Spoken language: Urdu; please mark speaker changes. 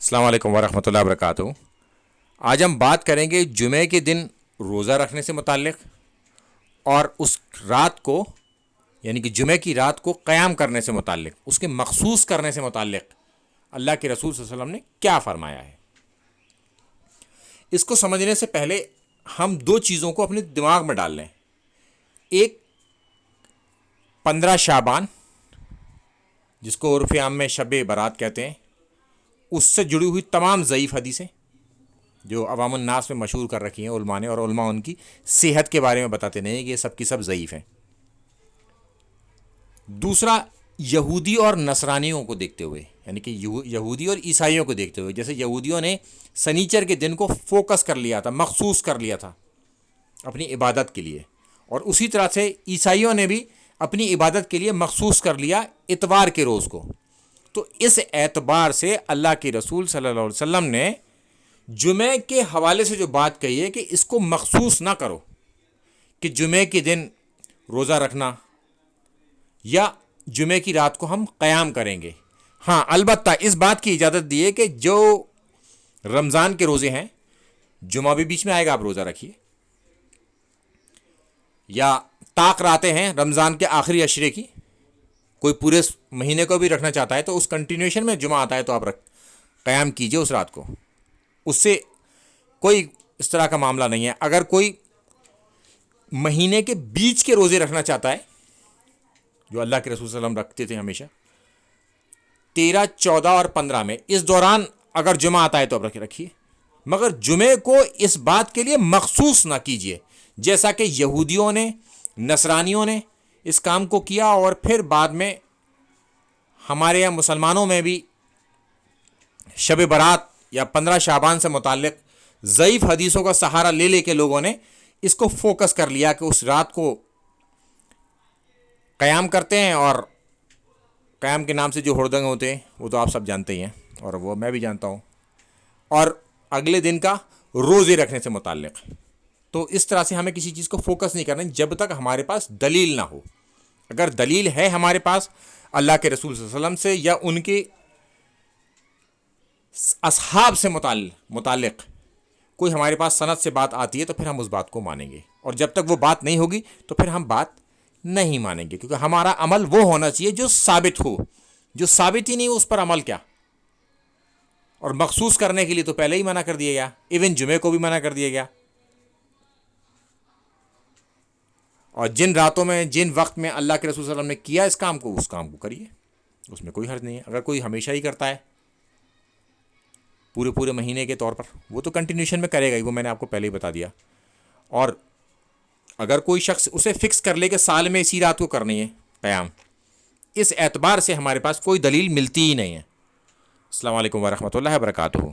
Speaker 1: السلام علیکم ورحمۃ اللہ وبرکاتہ۔ آج ہم بات کریں گے جمعے کے دن روزہ رکھنے سے متعلق اور اس رات کو یعنی کہ جمعے کی رات کو قیام کرنے سے متعلق، اس کے مخصوص کرنے سے متعلق اللہ کے رسول صلی اللہ علیہ وسلم نے کیا فرمایا ہے۔ اس کو سمجھنے سے پہلے ہم دو چیزوں کو اپنے دماغ میں ڈال لیں۔ ایک 15 شعبان، جس کو عرف عام میں شب برات کہتے ہیں، اس سے جڑی ہوئی تمام ضعیف حدیثیں جو عوام الناس میں مشہور کر رکھی ہیں علماء نے، اور علماء ان کی صحت کے بارے میں بتاتے نہیں کہ یہ سب کی سب ضعیف ہیں۔ دوسرا، یہودی اور نصرانیوں کو دیکھتے ہوئے، یعنی کہ یہودی اور عیسائیوں کو دیکھتے ہوئے، جیسے یہودیوں نے سنیچر کے دن کو فوکس کر لیا تھا، مخصوص کر لیا تھا اپنی عبادت کے لیے، اور اسی طرح سے عیسائیوں نے بھی اپنی عبادت کے لیے مخصوص کر لیا اتوار کے روز کو۔ تو اس اعتبار سے اللہ کے رسول صلی اللہ علیہ وسلم نے جمعے کے حوالے سے جو بات کہی ہے کہ اس کو مخصوص نہ کرو کہ جمعے کے دن روزہ رکھنا یا جمعے کی رات کو ہم قیام کریں گے۔ ہاں، البتہ اس بات کی اجازت دی ہے کہ جو رمضان کے روزے ہیں، جمعہ بھی بیچ میں آئے گا، آپ روزہ رکھیے، یا طاق راتیں ہیں رمضان کے آخری عشرے کی، کوئی پورے مہینے کو بھی رکھنا چاہتا ہے تو اس کنٹینیوشن میں جمعہ آتا ہے تو آپ قیام کیجئے اس رات کو، اس سے کوئی اس طرح کا معاملہ نہیں ہے۔ اگر کوئی مہینے کے بیچ کے روزے رکھنا چاہتا ہے، جو اللہ کے رسول صلی اللہ علیہ وسلم رکھتے تھے ہمیشہ 13، 14 اور 15 میں، اس دوران اگر جمعہ آتا ہے تو آپ رکھیے، مگر جمعے کو اس بات کے لیے مخصوص نہ کیجئے، جیسا کہ یہودیوں نے، نصرانیوں نے اس کام کو کیا، اور پھر بعد میں ہمارے یہاں مسلمانوں میں بھی شب برات یا 15 شعبان سے متعلق ضعیف حدیثوں کا سہارا لے لے کے لوگوں نے اس کو فوکس کر لیا کہ اس رات کو قیام کرتے ہیں، اور قیام کے نام سے جو ہردنگ ہوتے ہیں وہ تو آپ سب جانتے ہی ہیں، اور وہ میں بھی جانتا ہوں، اور اگلے دن کا روزے رکھنے سے متعلق۔ تو اس طرح سے ہمیں کسی چیز کو فوکس نہیں کرنا جب تک ہمارے پاس دلیل نہ ہو۔ اگر دلیل ہے ہمارے پاس اللہ کے رسول صلی اللہ علیہ وسلم سے یا ان کے اصحاب سے متعلق کوئی ہمارے پاس سند سے بات آتی ہے تو پھر ہم اس بات کو مانیں گے، اور جب تک وہ بات نہیں ہوگی تو پھر ہم بات نہیں مانیں گے، کیونکہ ہمارا عمل وہ ہونا چاہیے جو ثابت ہو، جو ثابت ہی نہیں ہو اس پر عمل کیا۔ اور مخصوص کرنے کے لیے تو پہلے ہی منع کر دیا گیا، ایون جمعے کو بھی منع کر دیا گیا، اور جن راتوں میں جن وقت میں اللہ کے رسول صلی اللہ علیہ وسلم نے کیا اس کام کو کریے، اس میں کوئی حرج نہیں ہے۔ اگر کوئی ہمیشہ ہی کرتا ہے پورے مہینے کے طور پر، وہ تو کنٹینیوشن میں کرے گا ہی، وہ میں نے آپ کو پہلے ہی بتا دیا۔ اور اگر کوئی شخص اسے فکس کر لے کہ سال میں اسی رات کو کرنی ہے قیام، اس اعتبار سے ہمارے پاس کوئی دلیل ملتی ہی نہیں ہے۔ السلام علیکم ورحمۃ اللہ وبرکاتہ۔